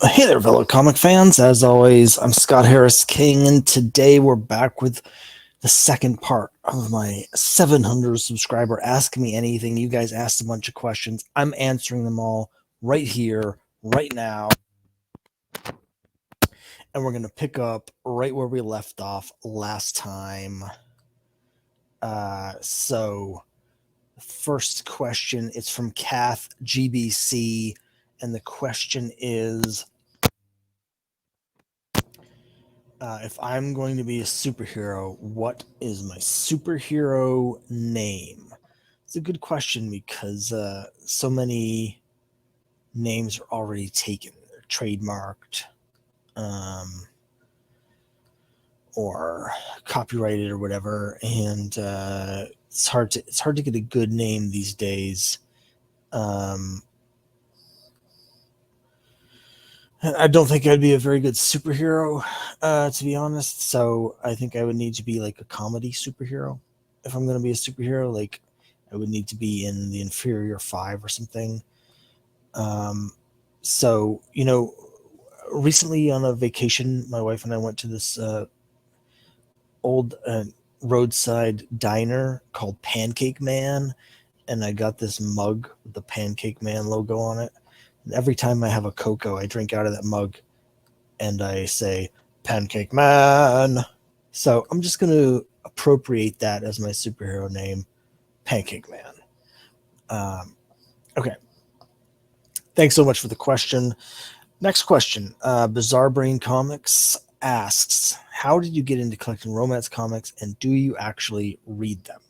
Hey there, fellow comic fans. As always, I'm Scott Harris King, and today we're back with the second part of my 700 subscriber Ask Me Anything. You guys asked a bunch of questions. I'm answering them all right here, right now, and we're going to pick up right where we left off last time. So, first question, it's from Kath GBC, and the question is, if I'm going to be a superhero, what is my superhero name? It's a good question because so many names are already taken, they're trademarked, um, or copyrighted or whatever, and it's hard to get a good name these days. Um, I don't think I'd be a very good superhero, to be honest. So I think I would need to be like a comedy superhero if I'm going to be a superhero. Like I would need to be in the Inferior Five or something. Um, so recently on a vacation, my wife and I went to this old roadside diner called Pancake Man, and I got this mug with the Pancake Man logo on it. And every time I have a cocoa, I drink out of that mug and I say Pancake Man. So I'm just going to appropriate that as my superhero name, Pancake Man. Um, okay. Thanks so much for the question. Next question. Bizarre Brain Comics asks, how did you get into collecting romance comics and do you actually read them?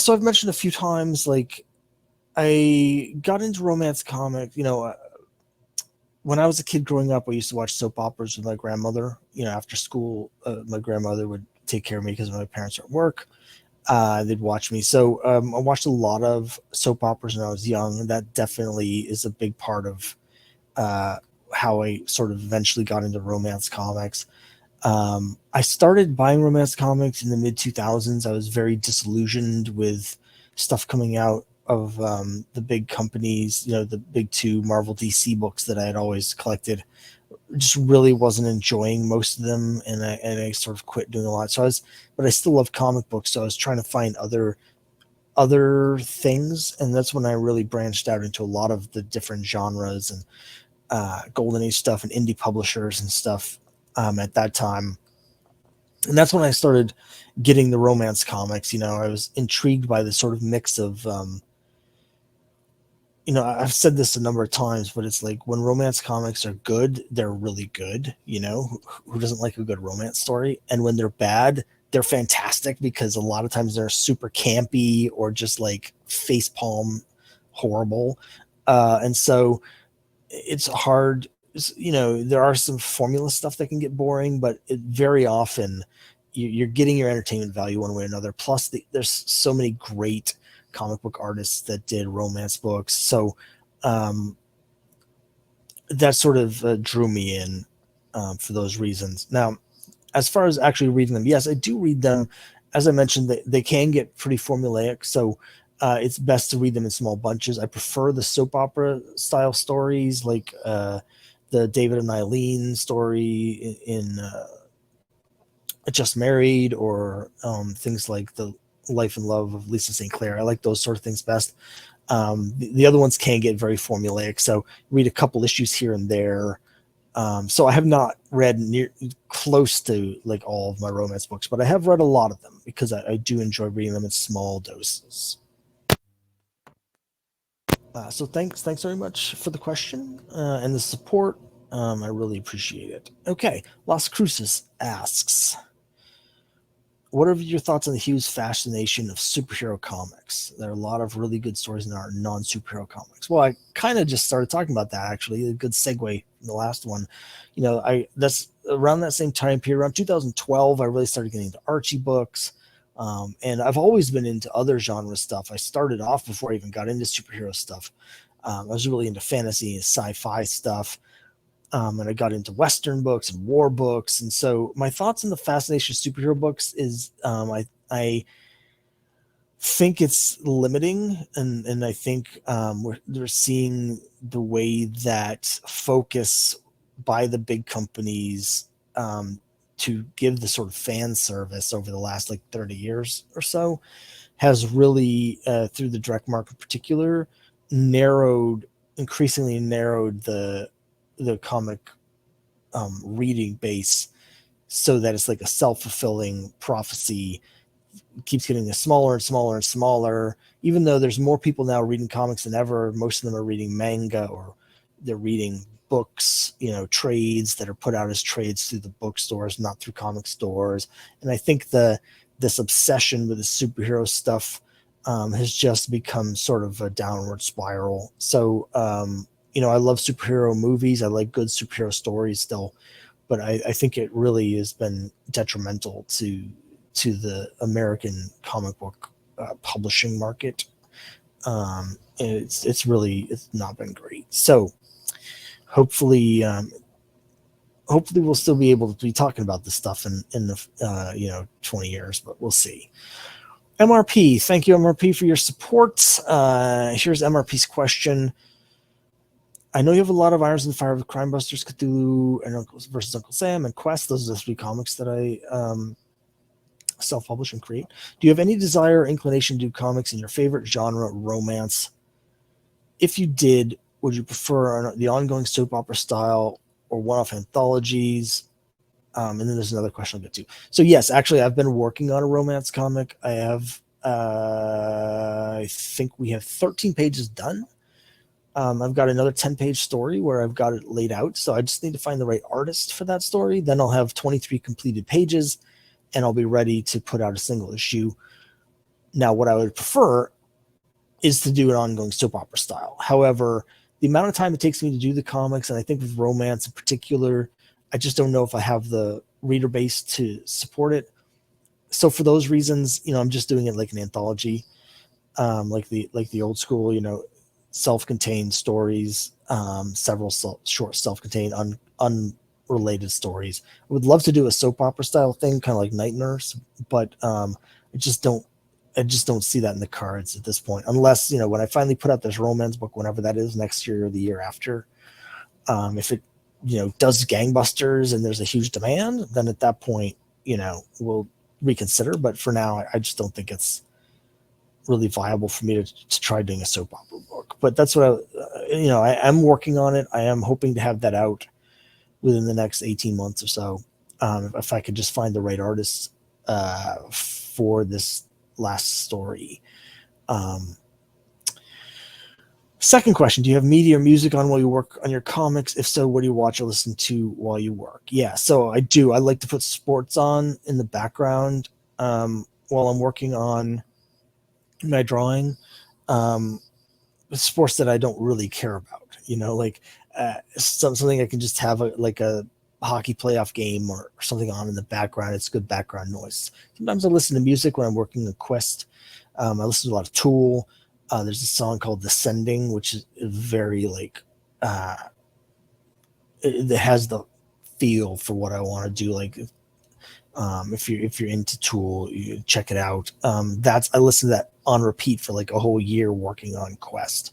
So I've mentioned a few times, like, I got into romance comics, when I was a kid growing up, I used to watch soap operas with my grandmother. After school, my grandmother would take care of me because my parents are at work. They'd watch me. So I watched a lot of soap operas when I was young. That definitely is a big part of uh, how I sort of eventually got into romance comics. I started buying romance comics in the mid 2000s. I was very disillusioned with stuff coming out of the big companies, the big two Marvel DC books that I had always collected. Just really wasn't enjoying most of them, and I sort of quit doing a lot. But I still love comic books, so I was trying to find other things, and that's when I really branched out into a lot of the different genres and golden age stuff and indie publishers and stuff at that time. And that's when I started getting the romance comics. I was intrigued by the sort of mix of I've said this a number of times, but it's like when romance comics are good, they're really good. Who doesn't like a good romance story? And when they're bad, they're fantastic because a lot of times they're super campy or just like facepalm horrible. And so it's hard. There are some formula stuff that can get boring, but very often you're getting your entertainment value one way or another. Plus, there's so many great comic book artists that did romance books. So um, that sort of drew me in for those reasons. Now, as far as actually reading them, yes, I do read them. As I mentioned, they can get pretty formulaic. So it's best to read them in small bunches. I prefer the soap opera style stories like the David and Eileen story in Just Married, or things like the Life and Love of Lisa St. Clair. I like those sort of things best. The other ones can get very formulaic, so read a couple issues here and there. So I have not read close to like all of my romance books, but I have read a lot of them because I do enjoy reading them in small doses. So thanks very much for the question and the support. I really appreciate it. Okay, Las Cruces asks, what are your thoughts on the huge fascination of superhero comics? There are a lot of really good stories in our non-superhero comics. Well, I kind of just started talking about that actually. A good segue from the last one. I that's around that same time period, around 2012. I really started getting into Archie books, and I've always been into other genre stuff. I started off before I even got into superhero stuff. I was really into fantasy and sci-fi stuff. And I got into Western books and war books. And so my thoughts on the fascination of superhero books is I think it's limiting, and I think they're seeing the way that focus by the big companies to give the sort of fan service over the last like 30 years or so has really, through the direct market in particular, increasingly narrowed the comic reading base, so that it's like a self-fulfilling prophecy, keeps getting smaller and smaller and smaller. Even though there's more people now reading comics than ever, most of them are reading manga, or they're reading books, trades that are put out as trades through the bookstores, not through comic stores. And I think this obsession with the superhero stuff has just become sort of a downward spiral. So, I love superhero movies. I like good superhero stories still, but I think it really has been detrimental to the American comic book publishing market. And it's not been great. So hopefully, we'll still be able to be talking about this stuff in the 20 years, but we'll see. MRP, thank you, MRP, for your support. Here's MRP's question. I know you have a lot of irons in the fire with Crime Busters, Cthulhu, and versus Uncle Sam, and Quest. Those are the 3 comics that I self-publish and create. Do you have any desire or inclination to do comics in your favorite genre, romance? If you did, would you prefer the ongoing soap opera style or one-off anthologies? And then there's another question I'll get to. So yes, actually, I've been working on a romance comic. I have, I think we have 13 pages done. I've got another 10-page story where I've got it laid out. So I just need to find the right artist for that story. Then I'll have 23 completed pages, and I'll be ready to put out a single issue. Now, what I would prefer is to do an ongoing soap opera style. However, the amount of time it takes me to do the comics, and I think with romance in particular, I just don't know if I have the reader base to support it. So for those reasons, I'm just doing it like an anthology, like the old school, self-contained stories, several short self-contained unrelated stories. I would love to do a soap opera style thing, kind of like Night Nurse, but I just don't see that in the cards at this point, unless when I finally put out this romance book, whenever that is, next year or the year after, if it does gangbusters and there's a huge demand, then at that point we'll reconsider. But for now, I just don't think it's really viable for me to try doing a soap opera book. But that's what I am working on it. I am hoping to have that out within the next 18 months or so, if I could just find the right artists for this last story. Second question, do you have media or music on while you work on your comics? If so, what do you watch or listen to while you work? Yeah, so I do. I like to put sports on in the background while I'm working on my drawing. Sports that I don't really care about, like something I can just have a hockey playoff game or something on in the background. It's good background noise. Sometimes I listen to music when I'm working a quest. I listen to a lot of Tool. There's a song called Descending, which is very it has the feel for what I want to do. Like, if you're into Tool, you check it out. I listen to that on repeat for like a whole year working on Quest.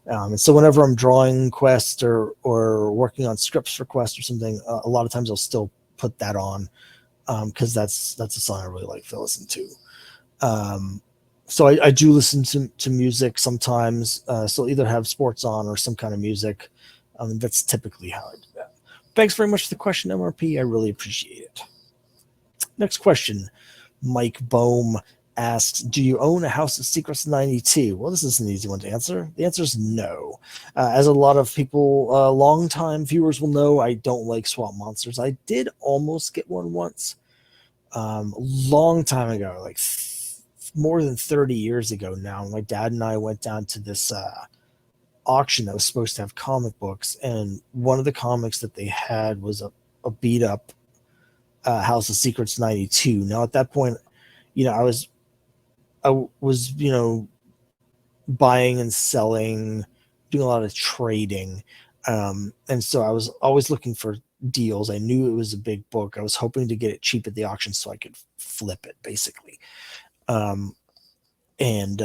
And so whenever I'm drawing Quest or working on scripts for Quest or something, a lot of times I'll still put that on, because that's a song I really like to listen to. So I do listen to music sometimes. So I'll either have sports on or some kind of music. That's typically how I do that. Thanks very much for the question, MRP. I really appreciate it. Next question. Mike Bohm asks, do you own a House of Secrets 92? Well, this is an easy one to answer. The answer is no. As a lot of people, long-time viewers will know, I don't like swamp monsters. I did almost get one once. Long time ago, like more than 30 years ago now. My dad and I went down to this auction that was supposed to have comic books, and one of the comics that they had was a beat-up House of Secrets 92. Now, at that point, I was buying and selling, doing a lot of trading, and so I was always looking for deals. I knew it was a big book. I was hoping to get it cheap at the auction so I could flip it, basically. And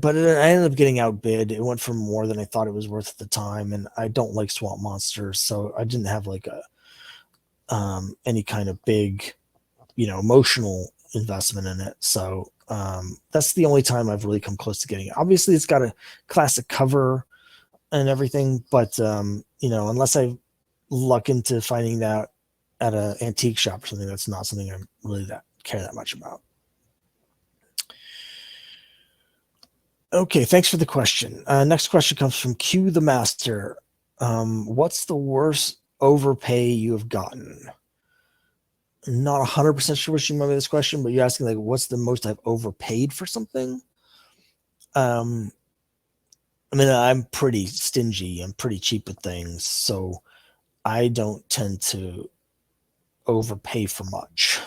but I ended up getting outbid. It went for more than I thought it was worth at the time, and I don't like swamp monsters, so I didn't have like a any kind of big, emotional investment in it. So that's the only time I've really come close to getting it. Obviously, it's got a classic cover and everything, but unless I luck into finding that at an antique shop or something, that's not something I'm really that care that much about. Okay, thanks for the question. Next question comes from Q the Master. What's the worst overpay you have gotten? I'm not 100% sure what you meant by this question, but you're asking like, what's the most I've overpaid for something? Um, I mean, I'm pretty stingy. I'm pretty cheap with things, so I don't tend to overpay for much.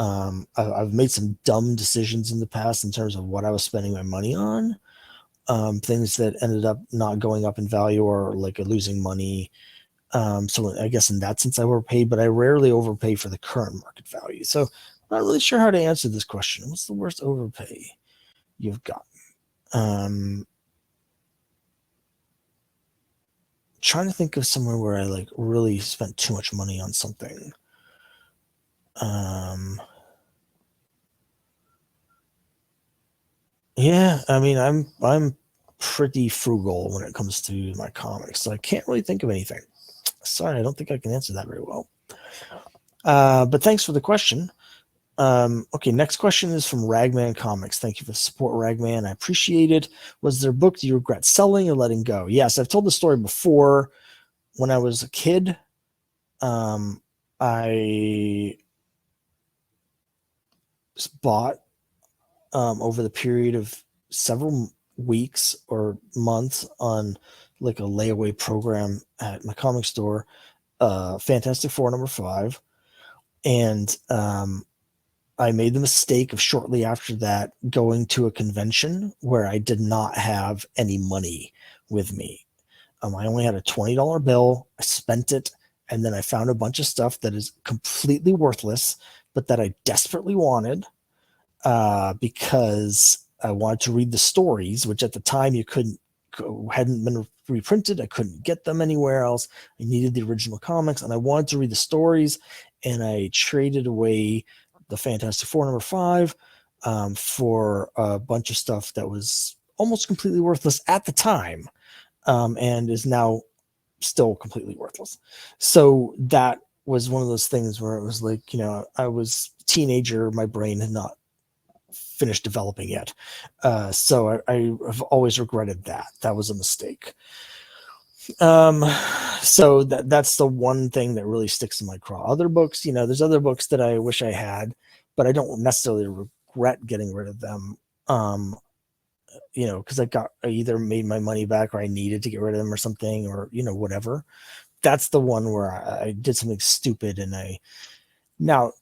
I've made some dumb decisions in the past in terms of what I was spending my money on. Things that ended up not going up in value or like losing money. So I guess in that sense I overpaid, but I rarely overpay for the current market value. So I'm not really sure how to answer this question. What's the worst overpay you've got? Trying to think of somewhere where I like really spent too much money on something. Yeah, I mean, I'm pretty frugal when it comes to my comics, so I can't really think of anything. Sorry, I don't think I can answer that very well. But thanks for the question. Okay, next question is from Ragman Comics. Thank you for the support, Ragman. I appreciate it. Was there a book you regret selling or letting go? Yes, I've told the story before. When I was a kid, I bought over the period of several weeks or months on like a layaway program at my comic store, Fantastic Four #5, and I made the mistake of shortly after that going to a convention where I did not have any money with me. I only had a $20 bill. I spent it, and then I found a bunch of stuff that is completely worthless, but that I desperately wanted because I wanted to read the stories, which at the time you couldn't, hadn't been reprinted. I couldn't get them anywhere else. I needed the original comics, and I wanted to read the stories, and I traded away the Fantastic Four #5 for a bunch of stuff that was almost completely worthless at the time, and is now still completely worthless. So that was one of those things where it was like, I was a teenager, my brain had not finished developing yet. So I have always regretted that. That was a mistake. So that's the one thing that really sticks in my craw. Other books, there's other books that I wish I had, but I don't necessarily regret getting rid of them. Because I either made my money back or I needed to get rid of them or something, or whatever. That's the one where I did something stupid, and now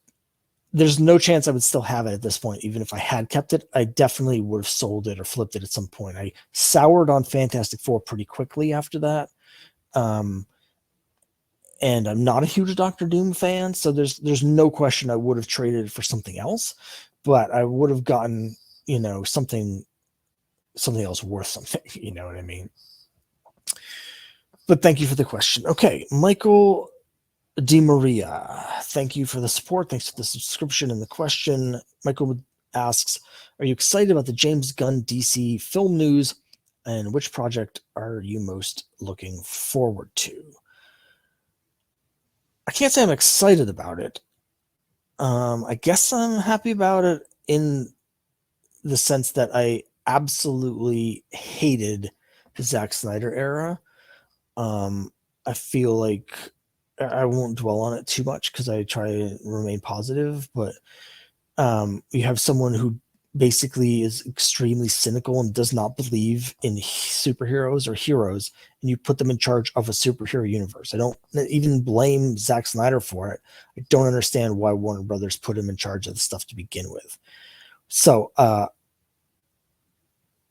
there's no chance I would still have it at this point. Even if I had kept it, I definitely would have sold it or flipped it at some point. I soured on Fantastic Four pretty quickly after that. And I'm not a huge Doctor Doom fan, so there's no question I would have traded it for something else, but I would have gotten, something else worth something, you know what I mean? But thank you for the question. Okay, Michael DiMaria, thank you for the support. Thanks for the subscription and the question. Michael asks, are you excited about the James Gunn DC film news, and which project are you most looking forward to? I can't say I'm excited about it. I guess I'm happy about it in the sense that I absolutely hated the Zack Snyder era. I feel like I won't dwell on it too much because I try to remain positive, but you have someone who basically is extremely cynical and does not believe in superheroes or heroes, and you put them in charge of a superhero universe. I don't even blame Zack Snyder for it. I don't understand why Warner Brothers put him in charge of the stuff to begin with. So,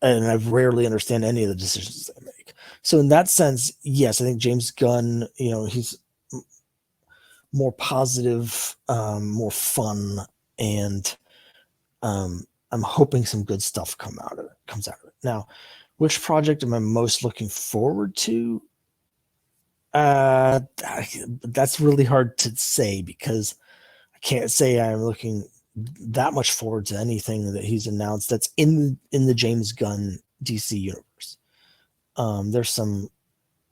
and I rarely understand any of the decisions they make. So in that sense, yes, I think James Gunn, he's more positive, more fun, and I'm hoping some good stuff comes out of it. Now, which project am I most looking forward to? That's really hard to say because I can't say I'm looking that much forward to anything that he's announced that's in the James Gunn DC universe. There's some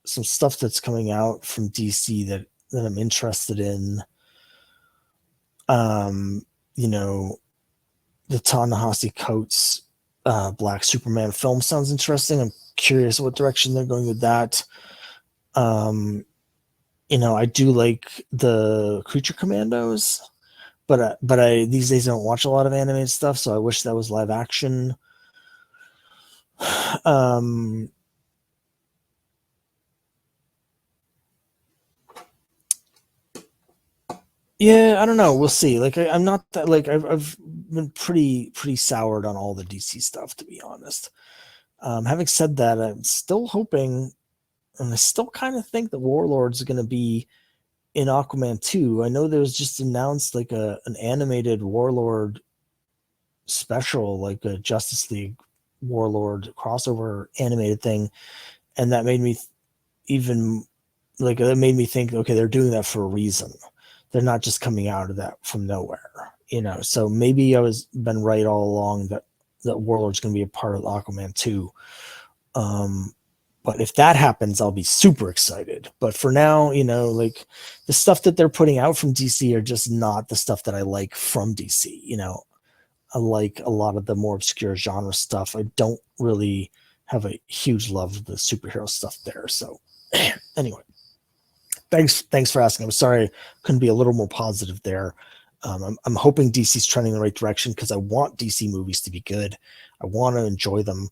stuff that's coming out from DC that I'm interested in. Um, you know, the Ta-Nehisi Coates Black Superman film sounds interesting. I'm curious what direction they're going with that. Um, I do like the Creature Commandos, but I these days don't watch a lot of animated stuff, so I wish that was live action. Um, yeah, I don't know. We'll see. Like I'm not that like I've been pretty soured on all the DC stuff, to be honest. Having said that, I'm still hoping, and I still kind of think that Warlord's going to be in Aquaman 2. I know there was just announced like an animated Warlord special, like a Justice League Warlord crossover animated thing, and that made me even like that made me think, okay, they're doing that for a reason. They're not just coming out of that from nowhere. So maybe I was been right all along that Warlord's going to be a part of Aquaman 2. Um, but if that happens, I'll be super excited. But for now, like the stuff that they're putting out from DC are just not the stuff that I like from DC. I like a lot of the more obscure genre stuff. I don't really have a huge love of the superhero stuff there. So anyway, thanks for asking. I'm sorry I couldn't be a little more positive there. I'm hoping DC's trending in the right direction because I want DC movies to be good. I want to enjoy them.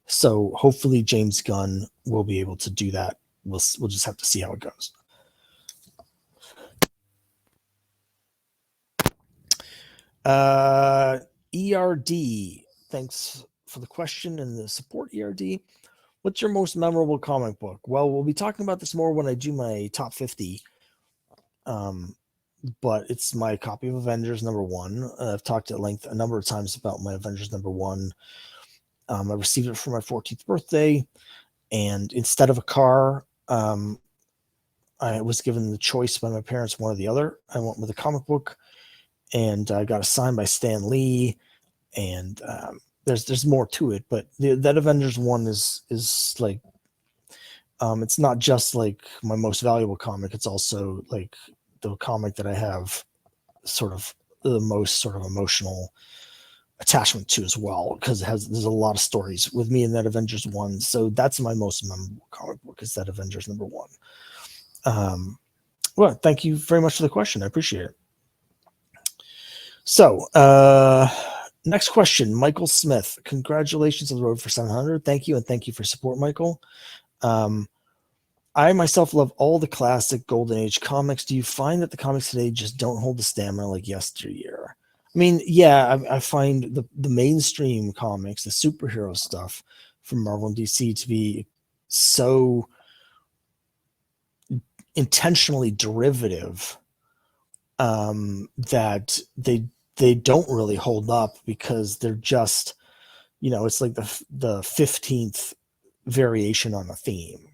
So hopefully James Gunn will be able to do that. We'll just have to see how it goes. ERD. Thanks for the question and the support, ERD. What's your most memorable comic book? Well, we'll be talking about this more when I do my top 50. But it's my copy of Avengers #1. I've talked at length a number of times about my Avengers #1. I received it for my 14th birthday, and instead of a car, I was given the choice by my parents, one or the other. I went with a comic book, and I got a sign by Stan Lee. And there's more to it, but that Avengers one is like, it's not just like my most valuable comic. It's also like the comic that I have sort of the most sort of emotional attachment to as well, because there's a lot of stories with me in that Avengers one. So that's my most memorable comic book, is that Avengers #1. Well, thank you very much for the question. I appreciate it. So, next question, Michael Smith. Congratulations on the road for 700. Thank you, and thank you for support, Michael. I myself love all the classic Golden Age comics. Do you find that the comics today just don't hold the stamina like yesteryear? I mean, yeah, I find the mainstream comics, the superhero stuff from Marvel and DC, to be so intentionally derivative that they don't really hold up, because they're just, it's like the 15th variation on a theme.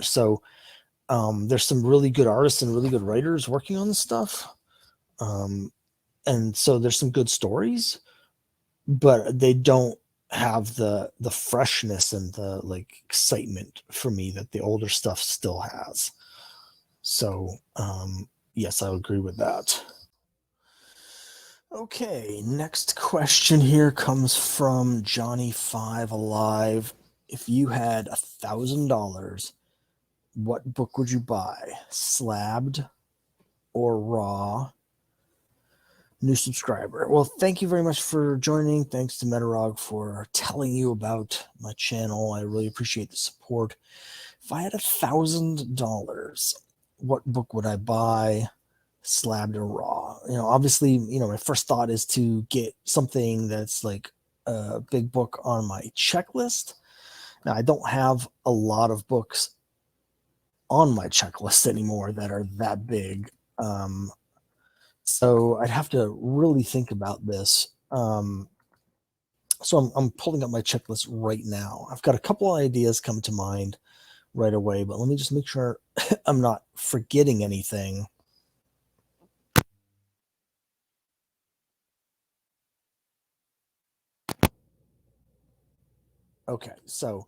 So there's some really good artists and really good writers working on this stuff, and so there's some good stories, but they don't have the freshness and the like excitement for me that the older stuff still has. So yes, I agree with that. Okay, next question here comes from Johnny Five Alive. If you had $1,000, what book would you buy? Slabbed or Raw? New subscriber. Well, thank you very much for joining. Thanks to Metarog for telling you about my channel. I really appreciate the support. If I had $1,000, what book would I buy? Slabbed or Raw? Obviously, my first thought is to get something that's like a big book on my checklist. Now, I don't have a lot of books on my checklist anymore that are that big. So I'd have to really think about this. So I'm pulling up my checklist right now. I've got a couple of ideas come to mind right away, but let me just make sure I'm not forgetting anything. Okay, so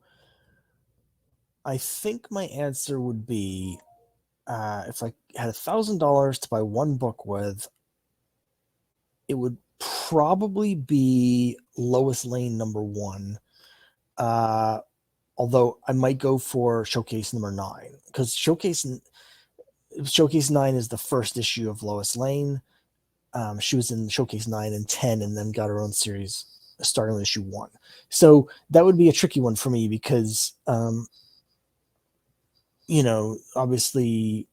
I think my answer would be if I had $1,000 to buy one book with, it would probably be Lois Lane #1. Although I might go for Showcase #9 because Showcase 9 is the first issue of Lois Lane. She was in Showcase 9 and 10 and then got her own series starting with issue 1. So that would be a tricky one for me because, obviously,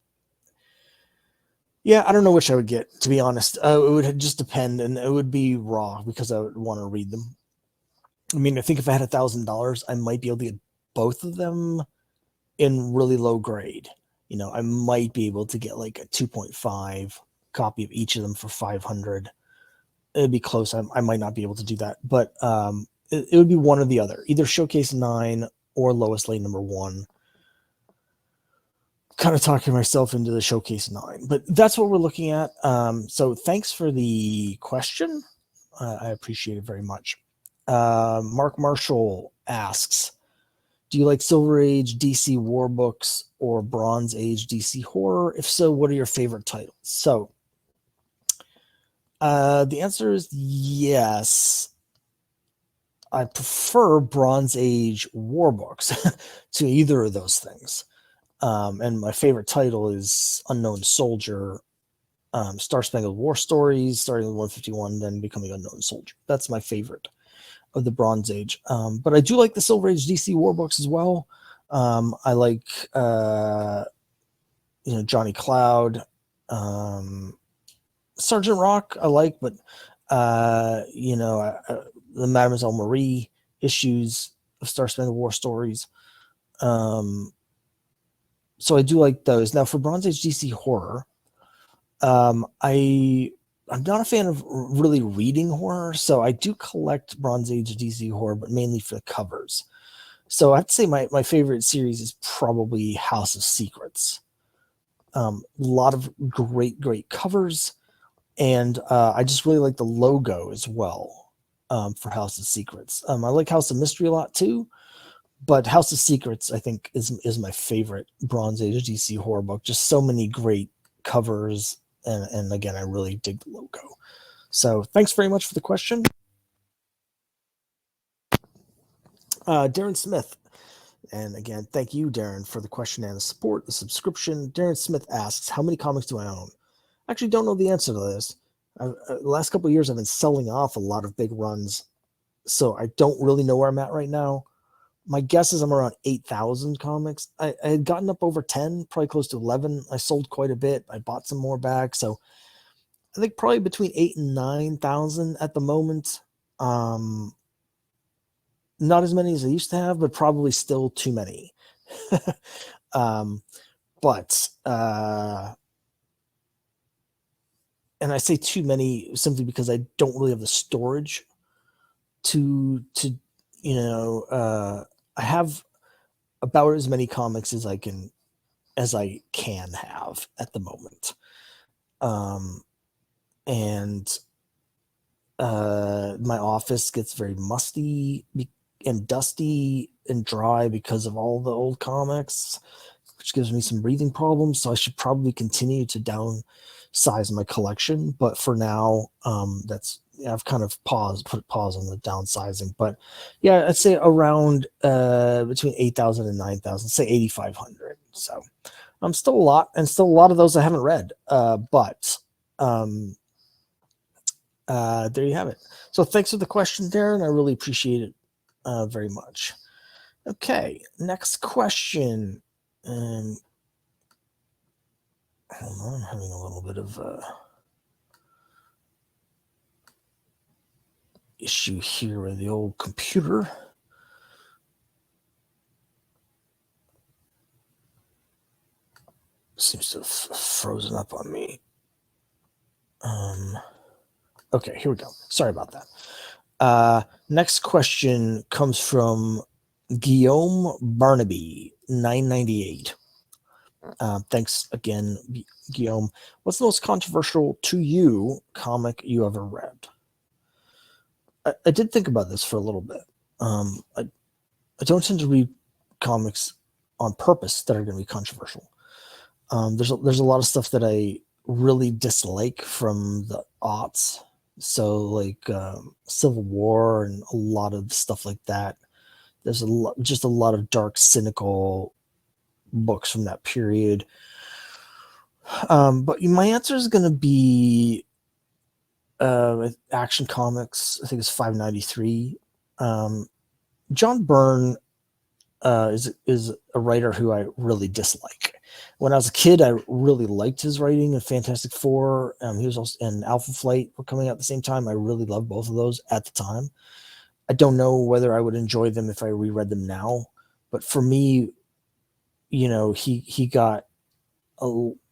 yeah, I don't know which I would get, to be honest. It would just depend, and it would be raw because I would want to read them. I mean, I think if I had $1,000, I might be able to get both of them in really low grade. I might be able to get like a 2.5 copy of each of them for 500. It'd be close. I might not be able to do that, but it would be one or the other, either Showcase 9 or Lois Lane #1. Kind of talking myself into the Showcase 9, but that's what we're looking at. So thanks for the question. I appreciate it very much. Mark Marshall asks, do you like Silver Age DC war books or Bronze Age DC horror? If so, what are your favorite titles? So the answer is yes. I prefer Bronze Age war books to either of those things. And my favorite title is Unknown Soldier, Star Spangled War Stories, starting with 151, then becoming Unknown Soldier. That's my favorite of the Bronze Age. But I do like the Silver Age DC war books as well. I like, Johnny Cloud, Sergeant Rock. I like, but the Mademoiselle Marie issues of Star Spangled War Stories. So I do like those. Now for Bronze Age DC horror, I'm not a fan of really reading horror, so I do collect Bronze Age DC horror, but mainly for the covers. So I'd say my favorite series is probably House of Secrets. A lot of great covers, and I just really like the logo as well for House of Secrets. I like House of Mystery a lot too, but House of Secrets I think is my favorite Bronze Age DC horror book. Just so many great covers, and again, I really dig the logo. So thanks very much for the question. Darren Smith. And again, thank you, Darren, for the question and the support, the subscription. Darren Smith asks, how many comics do I own? I actually don't know the answer to this. The last couple of years, I've been selling off a lot of big runs, so I don't really know where I'm at right now. My guess is I'm around 8,000 comics. I had gotten up over 10, probably close to 11. I sold quite a bit. I bought some more back. So I think probably between 8 and 9,000 at the moment. Not as many as I used to have, but probably still too many. But and I say too many simply because I don't really have the storage to I have about as many comics as I can have at the moment. And my office gets very musty and dusty and dry because of all the old comics, which gives me some breathing problems. So I should probably continue to downsize my collection. But for now, I've kind of put pause on the downsizing. But yeah, I'd say around between 8,000 and 9,000, say 8,500. So I'm still a lot, and still a lot of those I haven't read. But there you have it. So thanks for the question, Darren. I really appreciate it very much. Okay, next question. Hold on, I'm having a little bit of issue here with the old computer. Seems to have frozen up on me. Okay, here we go. Sorry about that. Next question comes from Guillaume Barnaby, 998. Thanks again, Guillaume. What's the most controversial to you comic you ever read? I did think about this for a little bit. I don't tend to read comics on purpose that are going to be controversial. There's a lot of stuff that I really dislike from the aughts. So like Civil War and a lot of stuff like that. There's just a lot of dark, cynical books from that period. But my answer is going to be Action Comics. I think it's 593. John Byrne is a writer who I really dislike. When I was a kid, I really liked his writing in Fantastic Four. He was also in Alpha Flight were coming out at the same time. I really loved both of those at the time. I don't know whether I would enjoy them if I reread them now, but for me, he got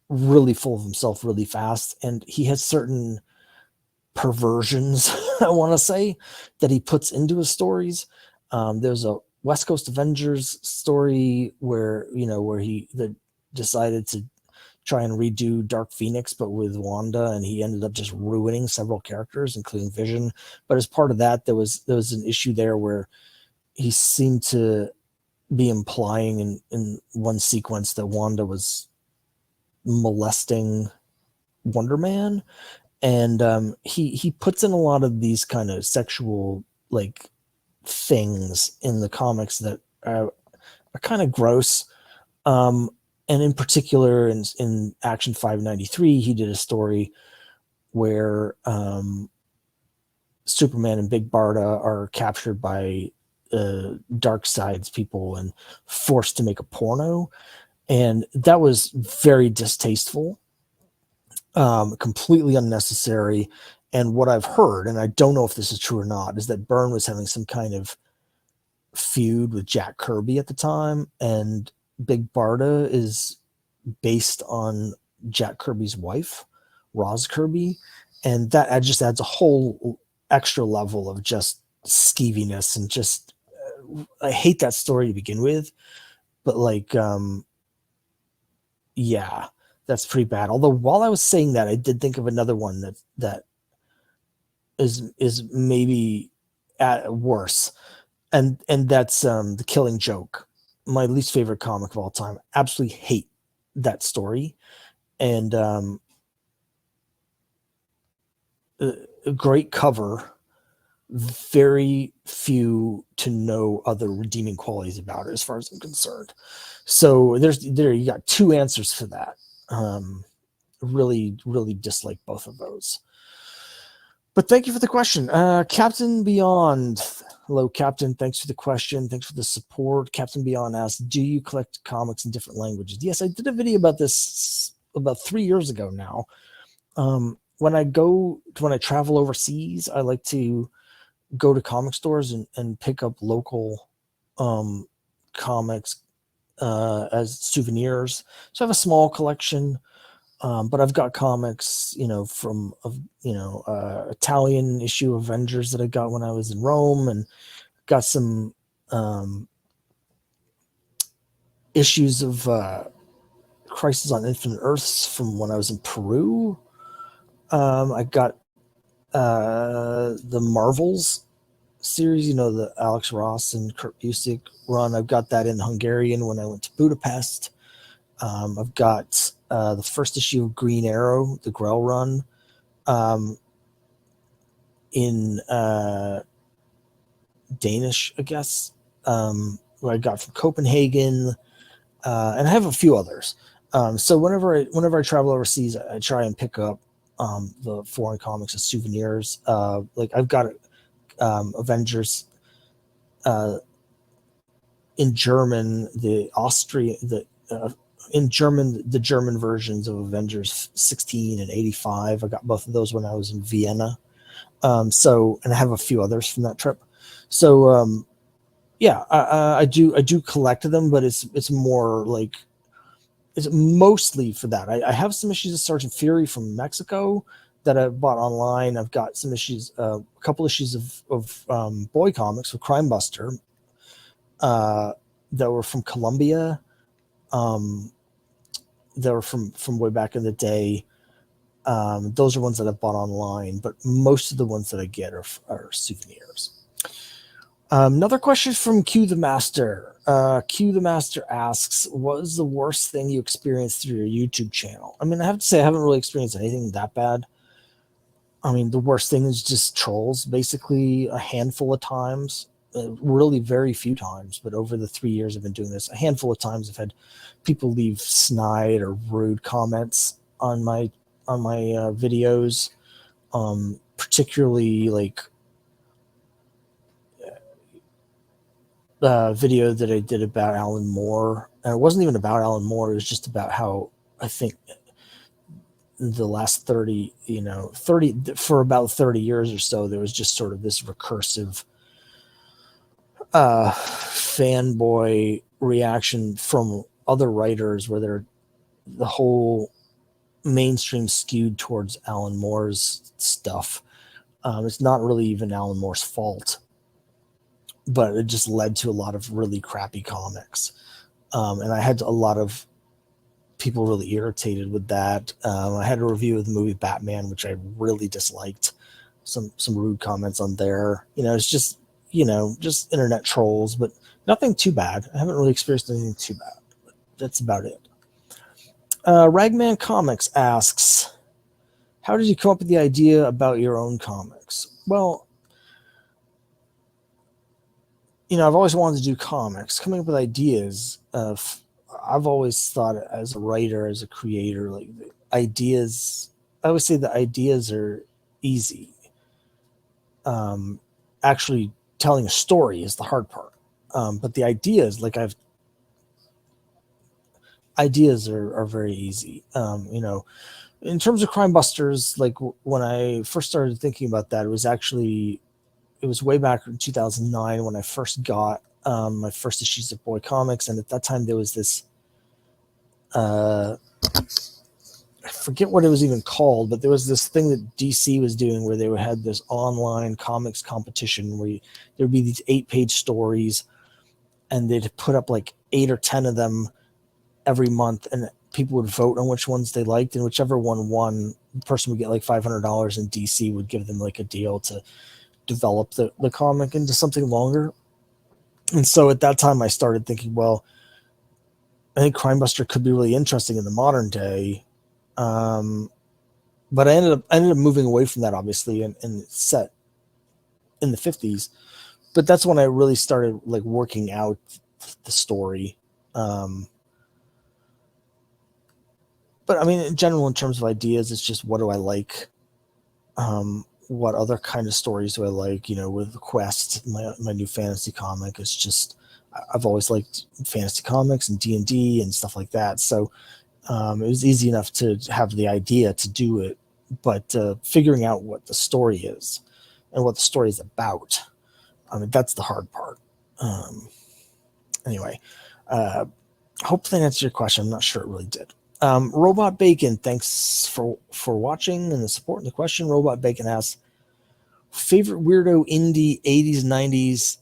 really full of himself really fast, and he has certain perversions, I want to say, that he puts into his stories. There's a West Coast Avengers story where he decided to try and redo Dark Phoenix, but with Wanda, and he ended up just ruining several characters, including Vision. But as part of that, there was an issue there where he seemed to be implying in one sequence that Wanda was molesting Wonder Man, and he puts in a lot of these kind of sexual like things in the comics that are kind of gross. And in particular, in Action 593, he did a story where Superman and Big Barda are captured by Darkseid's people and forced to make a porno. And that was very distasteful, completely unnecessary. And what I've heard, and I don't know if this is true or not, is that Byrne was having some kind of feud with Jack Kirby at the time, and Big Barda is based on Jack Kirby's wife, Roz Kirby, and that just adds a whole extra level of just skeeviness and just I hate that story to begin with, but like yeah, that's pretty bad. Although while I was saying that, I did think of another one that is maybe worse, and that's The Killing Joke, my least favorite comic of all time. Absolutely hate that story, and a great cover, very few to no other redeeming qualities about it as far as I'm concerned. So there you got two answers for that. Really dislike both of those. But thank you for the question. Captain Beyond. Hello, Captain. Thanks for the question. Thanks for the support. Captain Beyond asked, do you collect comics in different languages? Yes, I did a video about this about 3 years ago now. When I travel overseas, I like to go to comic stores and pick up local comics as souvenirs. So I have a small collection. But I've got comics, from Italian issue of Avengers that I got when I was in Rome, and got some issues of Crisis on Infinite Earths from when I was in Peru. I got the Marvels series, the Alex Ross and Kurt Busiek run. I've got that in Hungarian when I went to Budapest. I've got the first issue of Green Arrow, the Grell run, in Danish, I guess, where I got from Copenhagen, and I have a few others. So whenever I travel overseas, I try and pick up the foreign comics as souvenirs. Like I've got Avengers in German, in German, the German versions of Avengers 16 and 85. I got both of those when I was in Vienna. And I have a few others from that trip. So, yeah, I do collect them, but it's more like, it's mostly for that. I have some issues of Sergeant Fury from Mexico that I bought online. I've got some issues, a couple issues of Boy Comics with Crime Buster that were from Columbia. That were from way back in the day. Those are ones that I've bought online, but most of the ones that I get are souvenirs. Another question from Q the Master. Q the Master asks, what was the worst thing you experienced through your YouTube channel? I mean, I have to say I haven't really experienced anything that bad. I mean, the worst thing is just trolls, basically a handful of times, really very few times, but over the 3 years I've been doing this, a handful of times I've had people leave snide or rude comments on my videos, particularly like the video that I did about Alan Moore. And it wasn't even about Alan Moore. It was just about how I think the last 30 for about 30 years or so, there was just sort of this recursive fanboy reaction from other writers where the whole mainstream skewed towards Alan Moore's stuff. It's not really even Alan Moore's fault, but it just led to a lot of really crappy comics. And I had a lot of people really irritated with that. I had a review of the movie Batman, which I really disliked. Some rude comments on there. It's just, just internet trolls, but nothing too bad. I haven't really experienced anything too bad. But that's about it. Ragman Comics asks, how did you come up with the idea about your own comics? Well, I've always wanted to do comics. Coming up with ideas, I've always thought as a writer, as a creator, like ideas, I always say the ideas are easy. Actually telling a story is the hard part. But the ideas, ideas are very easy. In terms of Crime Busters, like when I first started thinking about that, it was way back in 2009 when I first got my first issues of Boy Comics. And at that time there was this, I forget what it was even called, but there was this thing that DC was doing where they had this online comics competition where there would be these 8-page stories and they'd put up like 8 or 10 of them every month, and people would vote on which ones they liked, and whichever one won, the person would get like $500, and DC would give them like a deal to develop the comic into something longer. And so at that time I started thinking, well, I think Crime Buster could be really interesting in the modern day. But I ended up moving away from that, obviously, and set in the 50s. But that's when I really started like working out the story. But I mean, in general, in terms of ideas, it's just what do I like? What other kind of stories do I like? With Quest, my new fantasy comic, it's just I've always liked fantasy comics and D&D and stuff like that. So it was easy enough to have the idea to do it, but figuring out what the story is and what the story is about, I mean, that's the hard part. Anyway, hopefully that answered your question. I'm not sure it really did. Robot Bacon, thanks for watching and the support and the question. Robot Bacon asks, favorite weirdo indie 80s, 90s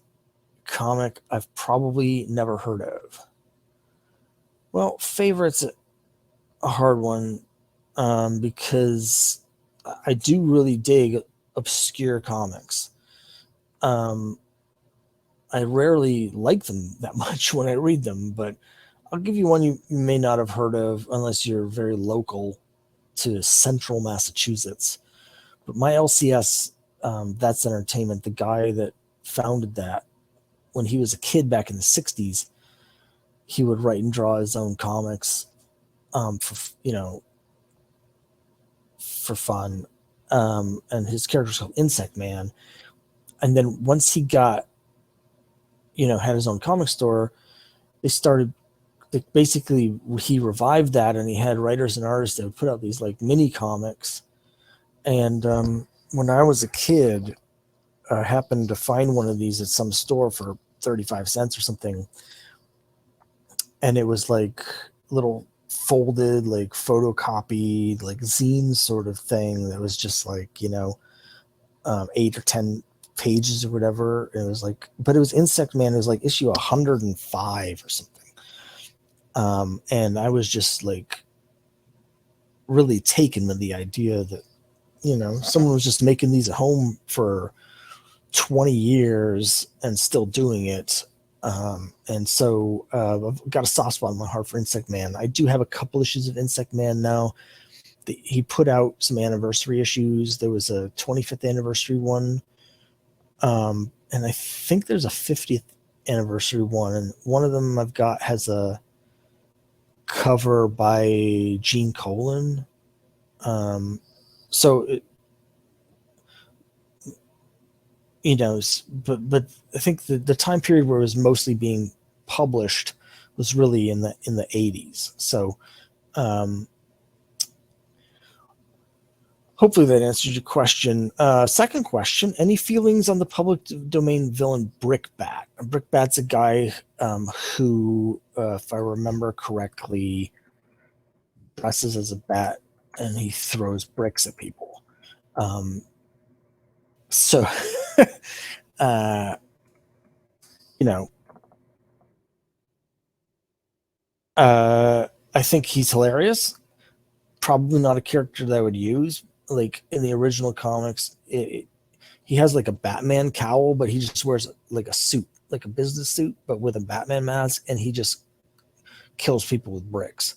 comic I've probably never heard of. Well, favorite's a hard one, because I do really dig obscure comics. I rarely like them that much when I read them, but I'll give you one you may not have heard of unless you're very local to central Massachusetts. But my LCS, That's Entertainment, the guy that founded that, when he was a kid back in the 60s, he would write and draw his own comics for fun. And his character was called Insect Man. And then once he got, had his own comic store, they started, basically he revived that, and he had writers and artists that would put out these like mini comics. And when I was a kid, I happened to find one of these at some store for 35 cents or something. And it was like little folded, like photocopied, like zine sort of thing that was just like, 8 or 10 pages or whatever. It was like, but it was Insect Man. It was like issue 105 or something. And I was just like really taken with the idea that, someone was just making these at home for 20 years and still doing it. And so I've got a soft spot in my heart for Insect Man. I do have a couple issues of Insect Man now. He put out some anniversary issues. There was a 25th anniversary one. And I think there's a 50th anniversary one. And one of them I've got has a cover by Gene Colan. So but I think the time period where it was mostly being published was really in the 80s. So hopefully that answers your question. Second question: any feelings on the public domain villain Brickbat? Brickbat's a guy who, if I remember correctly, dresses as a bat and he throws bricks at people. So, you know, I think he's hilarious. Probably not a character that I would use. Like in the original comics, he has like a Batman cowl, but he just wears like a suit, like a business suit, but with a Batman mask, and he just kills people with bricks.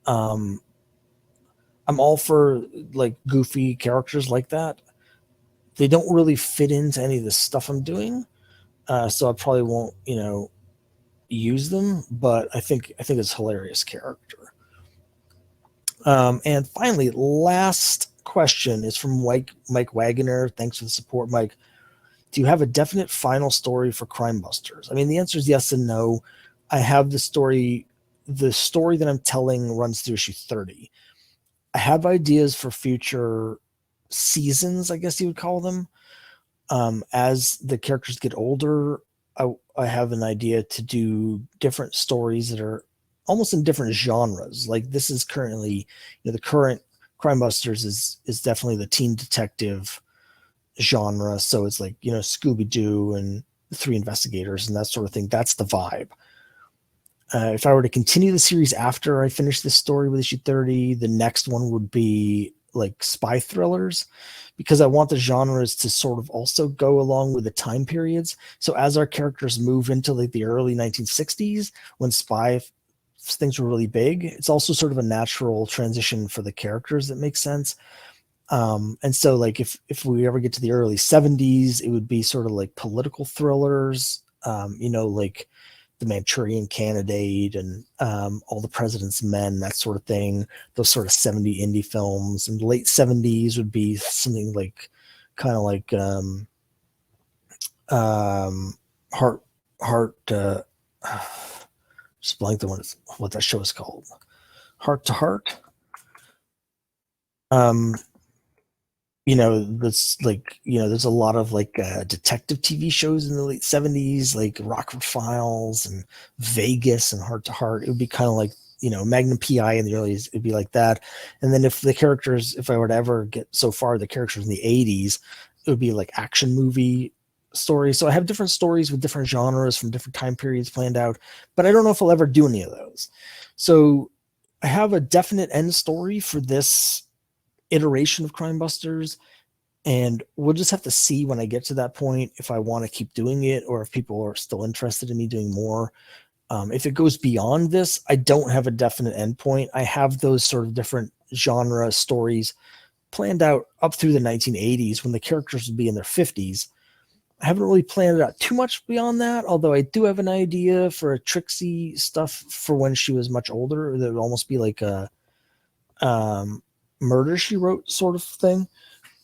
I'm all for like goofy characters like that. They don't really fit into any of the stuff I'm doing, so I probably won't, use them. But I think it's a hilarious character. And finally, last question is from Mike Wagoner. Thanks for the support, Mike. Do you have a definite final story for Crime Busters? I mean, the answer is yes and no. I have the story. The story that I'm telling runs through issue 30. I have ideas for future seasons, I guess you would call them. As the characters get older, I have an idea to do different stories that are almost in different genres. Like this is currently, the current Crime Busters is definitely the teen detective genre. So it's like, Scooby-Doo and the Three Investigators and that sort of thing. That's the vibe. If I were to continue the series after I finish this story with issue 30, the next one would be like spy thrillers, because I want the genres to sort of also go along with the time periods. So as our characters move into like the early 1960s, when spy things were really big, it's also sort of a natural transition for the characters that makes sense. And so like if we ever get to the early 70s, it would be sort of like political thrillers, like The Manchurian Candidate and All the President's Men, that sort of thing, those sort of 70 indie films. And the late 70s would be something like kind of like just blanked on what that show is called. Heart to Heart. That's like, there's a lot of like detective TV shows in the late 70s, like Rockford Files and Vegas and Heart to Heart. It would be kind of like, Magnum PI in the early, it'd be like that. And then if I were to ever get so far, the characters in the 80s, it would be like action movie stories. So I have different stories with different genres from different time periods planned out, but I don't know if I'll ever do any of those. So I have a definite end story for this iteration of Crime Busters, and we'll just have to see when I get to that point if I want to keep doing it or if people are still interested in me doing more. If it goes beyond this, I don't have a definite endpoint. I have those sort of different genre stories planned out up through the 1980s when the characters would be in their 50s. I haven't really planned it out too much beyond that, although I do have an idea for a Trixie stuff for when she was much older. That would almost be like a Murder, She Wrote sort of thing.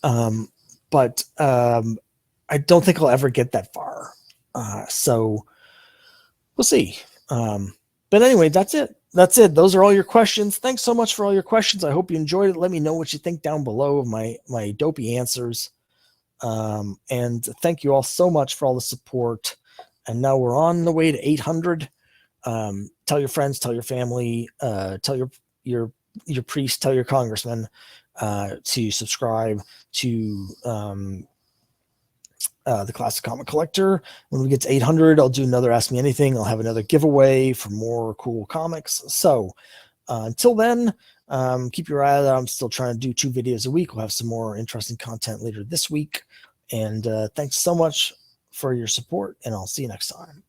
But I don't think I'll ever get that far. So we'll see. But anyway, that's it. Those are all your questions. Thanks so much for all your questions. I hope you enjoyed it. Let me know what you think down below of my dopey answers. And thank you all so much for all the support. And now we're on the way to 800. Tell your friends, tell your family, tell your your priest, tell your congressman to subscribe to the Classic Comic Collector. When we get to 800, I'll do another Ask Me Anything. I'll have another giveaway for more cool comics. So until then, keep your eye out. I'm still trying to do 2 videos a week. We'll have some more interesting content later this week. And thanks so much for your support, and I'll see you next time.